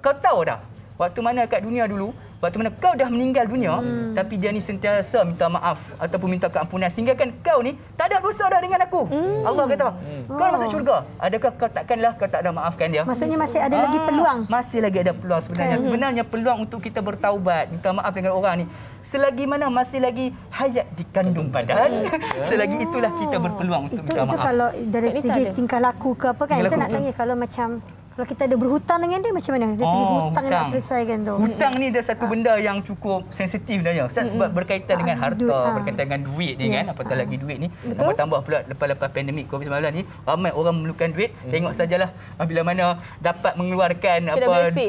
Kau tahu tak? Waktu mana kat dunia dulu, waktu mana kau dah meninggal dunia, tapi dia ni sentiasa minta maaf ataupun minta keampunan, sehingga kan kau ni tak ada dosa dah dengan aku. Allah kata, kau masuk syurga. Adakah kau kau tak ada maafkan dia? Maksudnya masih ada lagi peluang. Masih lagi ada peluang sebenarnya. Sebenarnya peluang untuk kita bertaubat, minta maaf dengan orang ni, selagi mana masih lagi hayat di kandung badan, selagi itulah kita berpeluang untuk minta maaf. Itu kalau dari segi tingkah laku ke apa kan, kita nak tanya kalau macam kalau kita ada berhutang dengan dia macam mana? Dari segi hutang nak selesaikan tu. Hutang ni dia satu benda yang cukup sensitif sebenarnya. Sebab berkaitan dengan harta, berkaitan dengan duit ni kan. Apatah lagi duit ni. Tambah pula lepas pandemik COVID-19 ni, ramai orang memerlukan duit. Tengok sajalah bila mana dapat mengeluarkan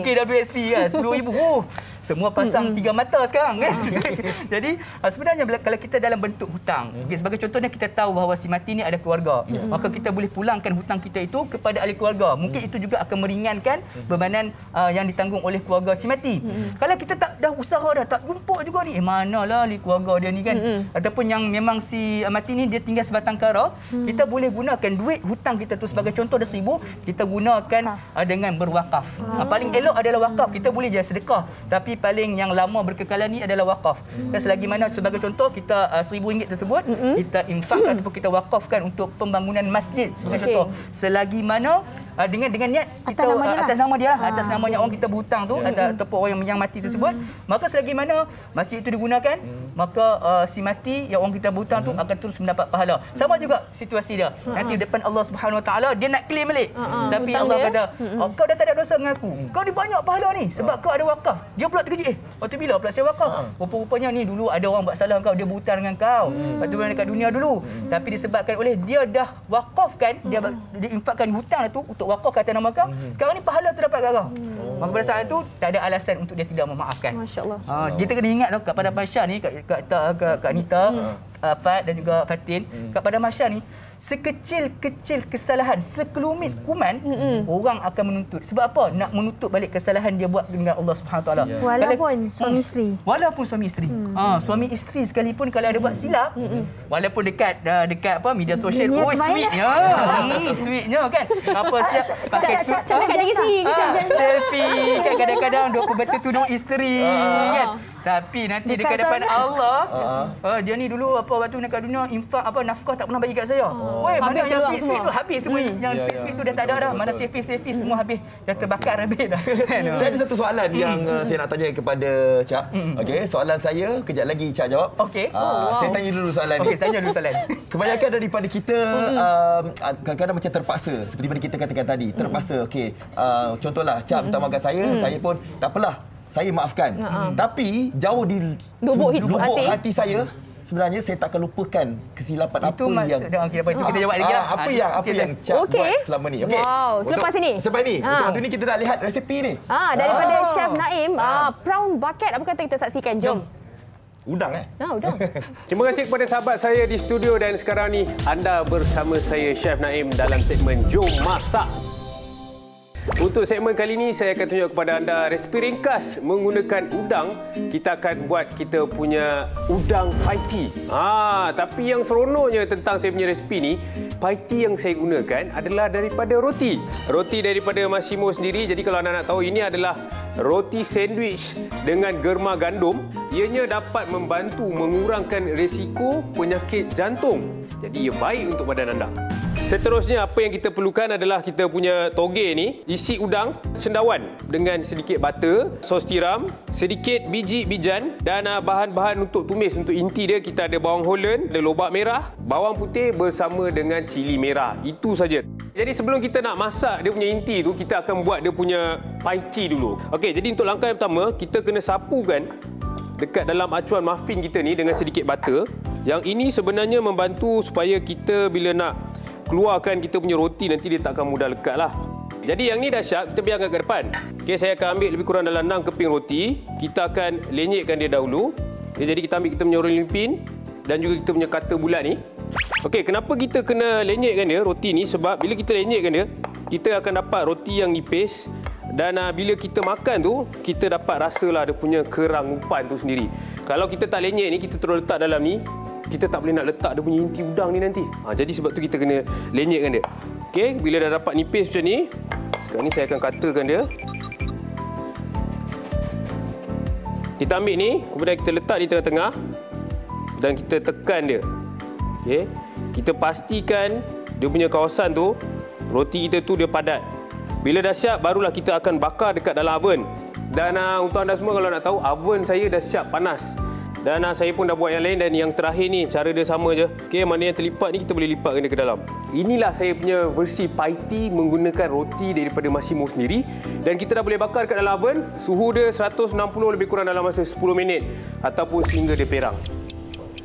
KWSP kan, 10,000. Semua pasang 3 mata sekarang kan. Jadi sebenarnya kalau kita dalam bentuk hutang, sebagai contohnya kita tahu bahawa si mati ni ada keluarga. Maka kita boleh pulangkan hutang kita itu kepada ahli keluarga. Mungkin itu juga akan meringankan bebanan yang ditanggung oleh keluarga si mati. Kalau kita tak dah usaha dah tak jumpa juga ni, manalah ahli keluarga dia ni kan, ataupun yang memang si mati ni dia tinggal sebatang kara, kita boleh gunakan duit hutang kita tu, sebagai contoh ada 1,000, kita gunakan dengan berwakaf. Paling elok adalah wakaf. Kita boleh je sedekah, tapi paling yang lama berkekalan ni adalah wakaf. Dan selagi mana sebagai contoh kita RM1,000 tersebut kita infakkan ataupun kita wakafkan untuk pembangunan masjid sebagai contoh. Selagi mana dengan niat kita atas nama dia lah, atas namanya orang kita berhutang tu ataupun orang yang mati tersebut, maka selagi mana masjid itu digunakan, maka si mati yang orang kita berhutang tu akan terus mendapat pahala. Sama juga situasi dia. Nanti depan Allah Subhanahu Wa Taala dia nak claim balik. Tapi Allah kata, kau dah tak ada dosa dengan aku. Kau ni banyak pahala ni sebab kau ada wakaf. Dia pula terkejut, waktu bila pula saya wakaf? Rupa-rupanya ni dulu ada orang buat salah kau, dia berhutang dengan kau. Waktu dekat dunia dulu. Tapi disebabkan oleh dia dah wakafkan, dia infakkan hutang itu untuk wakaf kata nama kau. Sekarang ni pahala terdapat kat kau. Maka pada saat itu tak ada alasan untuk dia tidak memaafkan. Masya-Allah. Kita kena ingat kepada Pasha ni, Kak Anita, Fat dan juga Fatin, kepada Masya ni, sekecil-kecil kesalahan, sekelumit kuman, orang akan menuntut. Sebab apa? Nak menutup balik kesalahan dia buat dengan Allah Subhanahu Wa Taala. Walaupun suami isteri. Walaupun suami isteri. Suami isteri sekalipun kalau ada buat silap, walaupun dekat media sosial, sweetnya. Sweetnya kan. Apa siap pakai cakap lagi sini. Selfie kan kadang-kadang duk betul tuduh isteri kan. Tapi nanti dekat depan Allah, dia ni dulu waktu dekat dunia infak nafkah tak pernah bagi kat saya. Woi, mana yang sweet-sweet tu habis semua. Yang sweet-sweet tu dah tak ada dah. Mana selfie semua habis. Dah terbakar habis dah. Saya ada satu soalan yang saya nak tanya kepada Cak. Okey, soalan saya kejap lagi Cak jawab. Okey. Saya tanya dulu soalan ni. Okey, tanya dulu soalan. Kebanyakan daripada kita kadang-kadang macam terpaksa seperti mana kita katakan tadi. Terpaksa. Okey. Contohlah Cak minta maaf kat saya pun tak apalah. Saya maafkan. Tapi jauh di lubuk hati saya, sebenarnya saya tak akan lupakan kesilapan itu apa yang itu kita jawab lagi. Apa yang Cak buat selama ni. Okey. Wow, selepas ini. Untuk waktu ni kita nak lihat resepi ni. Daripada Chef Naim, prawn bucket apa kata kita saksikan. Jom. Udang udang. Terima kasih kepada sahabat saya di studio dan sekarang ni anda bersama saya Chef Naim dalam segmen Jom Masak. Untuk segmen kali ini, saya akan tunjuk kepada anda resipi ringkas menggunakan udang. Kita akan buat kita punya udang paiti. Tapi yang seronoknya tentang saya punya resipi ni, paiti yang saya gunakan adalah daripada roti. Roti daripada Massimo sendiri. Jadi kalau anda nak tahu, ini adalah roti sandwich dengan germa gandum. Ianya dapat membantu mengurangkan risiko penyakit jantung. Jadi ia baik untuk badan anda. Seterusnya apa yang kita perlukan adalah kita punya toge ni, isi udang, cendawan dengan sedikit butter, sos tiram, sedikit biji bijan dan bahan-bahan untuk tumis. Untuk inti dia kita ada bawang holland, ada lobak merah, bawang putih bersama dengan cili merah. Itu saja. Jadi sebelum kita nak masak dia punya inti tu, kita akan buat dia punya paiti dulu. Okey, jadi untuk langkah yang pertama, kita kena sapukan dekat dalam acuan muffin kita ni dengan sedikit butter. Yang ini sebenarnya membantu supaya kita bila nak keluarkan kita punya roti nanti dia tak akan mudah lekat lah. Jadi yang ni dah siap, kita biarkan ke depan. Okey, saya akan ambil lebih kurang dalam 6 keping roti. Kita akan lenyekkan dia dahulu. Okay, jadi kita ambil kita punya rolling pin dan juga kita punya cutter bulat ni. Okey, kenapa kita kena lenyekkan dia roti ni? Sebab bila kita lenyekkan dia, kita akan dapat roti yang nipis dan bila kita makan tu, kita dapat rasalah dia punya kerangupan tu sendiri. Kalau kita tak lenyek ni, kita terus letak dalam ni, kita tak boleh nak letak dia punya inti udang ni nanti. Jadi sebab tu kita kena lenyekkan dia. Okey, bila dah dapat nipis macam ni, sekarang ni saya akan cutterkan dia. Kita ambil ni, kemudian kita letak di tengah-tengah dan kita tekan dia. Okey, kita pastikan dia punya kawasan tu, roti kita tu dia padat. Bila dah siap, barulah kita akan bakar dekat dalam oven. Dan untuk anda semua kalau nak tahu, oven saya dah siap panas. Dan saya pun dah buat yang lain dan yang terakhir ni cara dia sama je. Okey, mana yang terlipat ni kita boleh lipatkan dia ke dalam. Inilah saya punya versi paiti menggunakan roti daripada Massimo sendiri dan kita dah boleh bakar dekat dalam oven. Suhu dia 160 lebih kurang dalam masa 10 minit ataupun sehingga dia perang.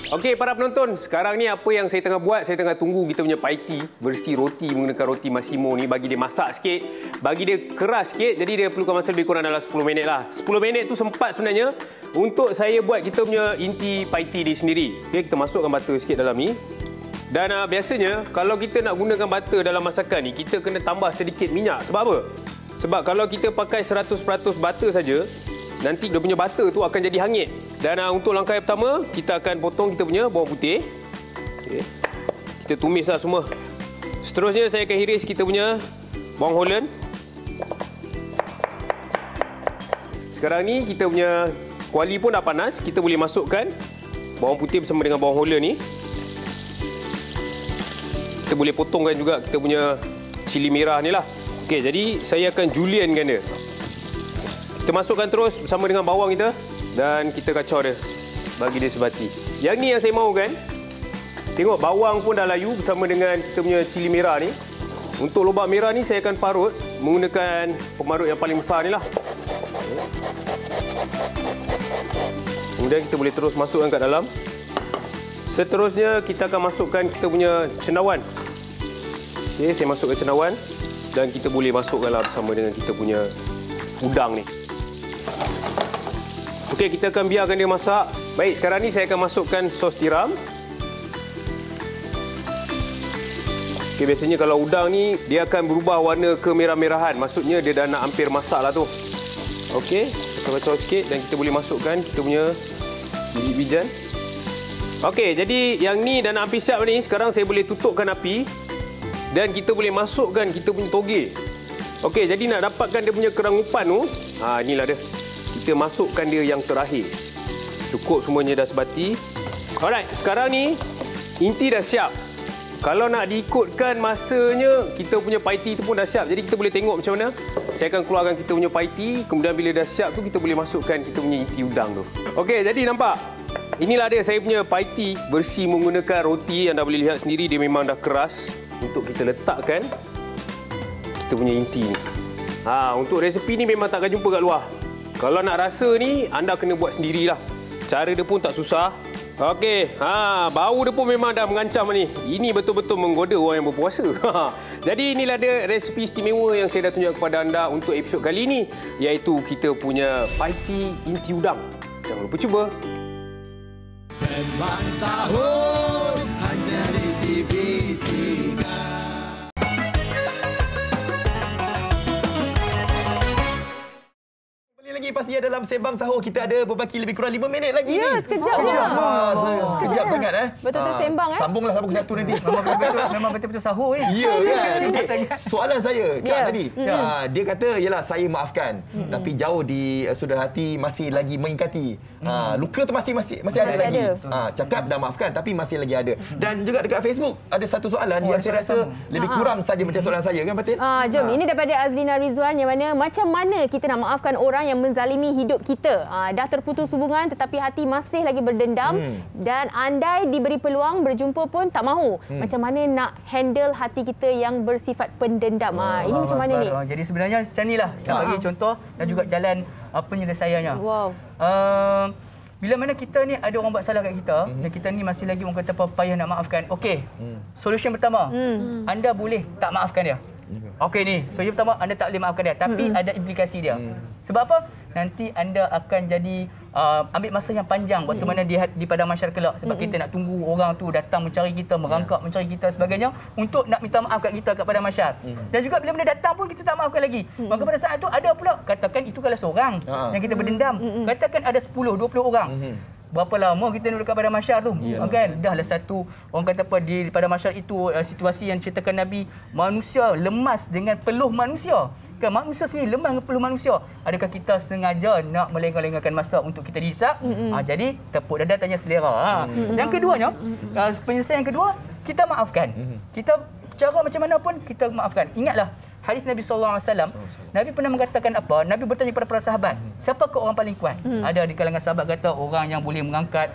Okey, para penonton, sekarang ni apa yang saya tengah buat, saya tengah tunggu kita punya paiti versi roti menggunakan roti Massimo ni, bagi dia masak sikit, bagi dia keras sikit, jadi dia perlukan masa lebih kurang dalam 10 minit lah. 10 minit tu sempat sebenarnya untuk saya buat kita punya inti paiti ni sendiri. Okey, kita masukkan butter sikit dalam ni. Dan biasanya kalau kita nak gunakan butter dalam masakan ni, kita kena tambah sedikit minyak. Sebab apa? Sebab kalau kita pakai 100% butter saja, nanti dia punya butter tu akan jadi hangit. Dan untuk langkah yang pertama, kita akan potong kita punya bawang putih. Okay. Kita tumislah semua. Seterusnya saya akan hiris kita punya bawang holland. Sekarang ni kita punya kuali pun dah panas. Kita boleh masukkan bawang putih bersama dengan bawang holland ni. Kita boleh potongkan juga kita punya cili merah ni lah. Okey, jadi saya akan julienkan dia. Kita masukkan terus bersama dengan bawang kita dan kita kacau dia. Bagi dia sebati. Yang ni yang saya mahu kan. Tengok bawang pun dah layu bersama dengan kita punya cili merah ni. Untuk lobak merah ni saya akan parut menggunakan pemarut yang paling besar ni lah. Kemudian kita boleh terus masukkan kat dalam. Seterusnya kita akan masukkan kita punya cendawan. Okey, saya masukkan cendawan dan kita boleh masukkanlah bersama dengan kita punya udang ni. Okey, kita akan biarkan dia masak. Baik, sekarang ni saya akan masukkan sos tiram. Okey, biasanya kalau udang ni dia akan berubah warna kemerah-merahan. Maksudnya dia dah nak hampir masak lah tu. Okey, kita kacau sikit dan kita boleh masukkan kita punya biji-bijian. Okey, jadi yang ni dah nak hampir siap ni. Sekarang saya boleh tutupkan api dan kita boleh masukkan kita punya toge. Okey, jadi nak dapatkan dia punya kerangupan tu, inilah dia. Kita masukkan dia yang terakhir. Cukup semuanya dah sebati. Alright, sekarang ni inti dah siap. Kalau nak diikutkan masanya, kita punya paiti tu pun dah siap. Jadi kita boleh tengok macam mana. Saya akan keluarkan kita punya paiti. Kemudian bila dah siap tu, kita boleh masukkan kita punya inti udang tu. Okey, jadi nampak? Inilah dia saya punya paiti bersih menggunakan roti. Anda boleh lihat sendiri dia memang dah keras. Untuk kita letakkan kita punya inti ni. Untuk resepi ni memang tak akan jumpa kat luar. Kalau nak rasa ni, anda kena buat sendirilah. Cara dia pun tak susah. Okey, bau dia pun memang dah mengancam ni. Ini betul-betul menggoda orang yang berpuasa. Jadi inilah dia resepi istimewa yang saya dah tunjuk kepada anda untuk episod kali ini, iaitu kita punya paiti inti udang. Jangan lupa cuba. Sembang sahur hanya di TV3. Lagi pastinya dalam Sembang Sahur kita ada berbaki lebih kurang 5 minit lagi ni. Sekejap je. Sekejap sangat Betul-betul sembang Sambunglah sambung satu nanti. Memang betul-betul sahur ni. Ya kan. Okay. Soalan saya Cak tadi. Dia kata yalah saya maafkan. Tapi jauh di sudut hati masih lagi mengingati. Luka tu masih ada lagi. Cakap dah maafkan tapi masih lagi ada. Dan juga dekat Facebook ada satu soalan yang saya rasa lebih kurang saja macam soalan saya kan Fatin? Jom, ini daripada Azlina Rizwan yang mana macam mana kita nak maafkan orang yang menzalimi hidup kita. Dah terputus hubungan tetapi hati masih lagi berdendam dan andai diberi peluang berjumpa pun tak mahu. Macam mana nak handle hati kita yang bersifat pendendam? Ini macam mana ni? Jadi sebenarnya macam inilah. Nak bagi contoh dan juga jalan penyelesaiannya. Wow. Bila mana kita ni ada orang buat salah kat kita dan kita ni masih lagi orang kata payah nak maafkan. Okey. Solution pertama, anda boleh tak maafkan dia. Okey ni, solution pertama anda tak boleh maafkan dia tapi ada implikasi dia. Sebab apa? Nanti anda akan jadi ambil masa yang panjang waktu mana di padang mahsyar kelak sebab kita nak tunggu orang tu datang mencari kita, merangkak mencari kita sebagainya untuk nak minta maaf kat kita kat padang mahsyar. Dan juga bila benda datang pun kita tak maafkan lagi. Maka pada saat tu ada pula katakan itu kalau seorang yang kita berdendam, katakan ada 10, 20 orang. Berapa lama kita duduk kat padang mahsyar tu? Kan? Dahlah satu orang kata apa di padang mahsyar itu situasi yang ceritakan Nabi, manusia lemas dengan peluh manusia. Kan manusia sini lemah dengan peluh manusia. Adakah kita sengaja nak melengah-lengahkan masa untuk kita dihisap? Jadi tepuk dada tanya selera. Yang keduanya, penyelesaian kedua, kita maafkan. Kita cara macam mana pun kita maafkan. Ingatlah hadis Nabi SAW, Nabi pernah mengatakan apa? Nabi bertanya kepada para sahabat, siapakah orang paling kuat? Ada di kalangan sahabat kata orang yang boleh mengangkat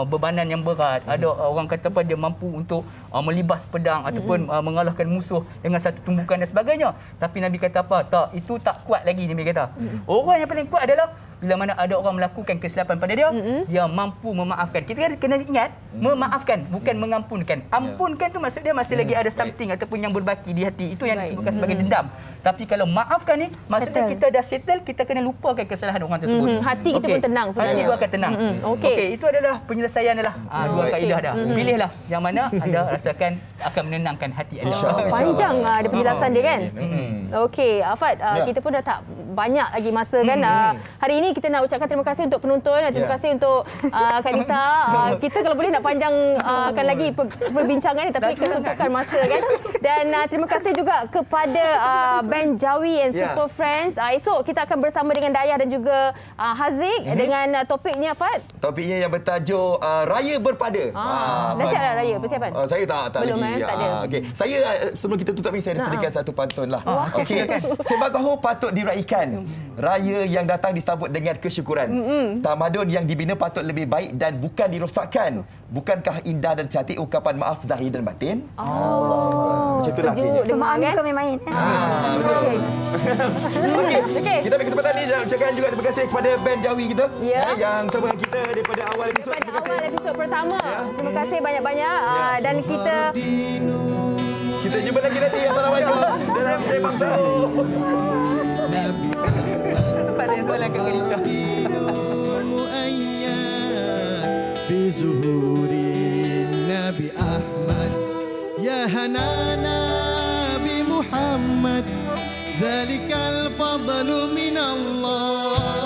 bebanan yang berat. Ada orang kata apa dia mampu untuk melibas pedang ataupun mengalahkan musuh dengan satu tumbukan dan sebagainya. Tapi Nabi kata apa? Tak, itu tak kuat lagi. Nabi kata. Orang yang paling kuat adalah bila mana ada orang melakukan kesilapan pada dia, dia mampu memaafkan. Kita kena ingat, memaafkan bukan mengampunkan. Ampunkan tu maksud dia masih lagi ada something ataupun yang berbaki di hati. Itu yang disebutkan sebagai dendam. Tapi kalau maafkan ni, maksudnya kita dah settle, kita kena lupakan kesalahan orang tersebut. Hati kita pun tenang sebenarnya. Hati akan tenang. Okey, itu adalah penyelesaian adalah dua kaedah dah. Pilihlah yang mana anda rasakan akan menenangkan hati anda. Panjang ada penjelasan dia kan? Okey, Afad, kita pun dah tak banyak lagi masa kan. Hari ini kita nak ucapkan terima kasih untuk penonton, terima kasih untuk Kak Nita. Kita kalau boleh nak panjangkan lagi perbincangan ni, tapi kesuntukan masa kan. Dan terima kasih juga kepada band Jawi and Super Friends. Esok kita akan bersama dengan Dayah dan juga Haziq dengan topiknya, Fad. Topiknya yang bertajuk Raya Berpada. Dah siap dah Raya persiapan? Saya tak belum, lagi. Tak ada. Okay. Saya sebelum kita tutup ni, saya sediakan satu pantun lah. Okey. Sembah Tahun patut diraikan. Raya yang datang disambut dengan kesyukuran. Tamadun yang dibina patut lebih baik dan bukan dirosakkan. Bukankah indah dan cantik ungkapan maaf zahir dan batin? Macam itulah akhirnya. Maaf ni kami main. Betul. Okey. Kita bagi kesempatan ni dan ucapkan juga terima kasih kepada band Jawi kita yang sama dengan kita daripada awal episod. Awal episod pertama. Terima kasih banyak-banyak dan kita jumpa lagi nanti. Assalamualaikum. Dalam Sembang Tahun. Tempat yang soalan ke kita. بزهور النبي أحمد يا هنانا بمحمد ذلك الفضل من الله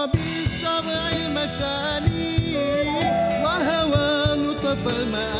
بالسبع المثاني وهوى لطف المآل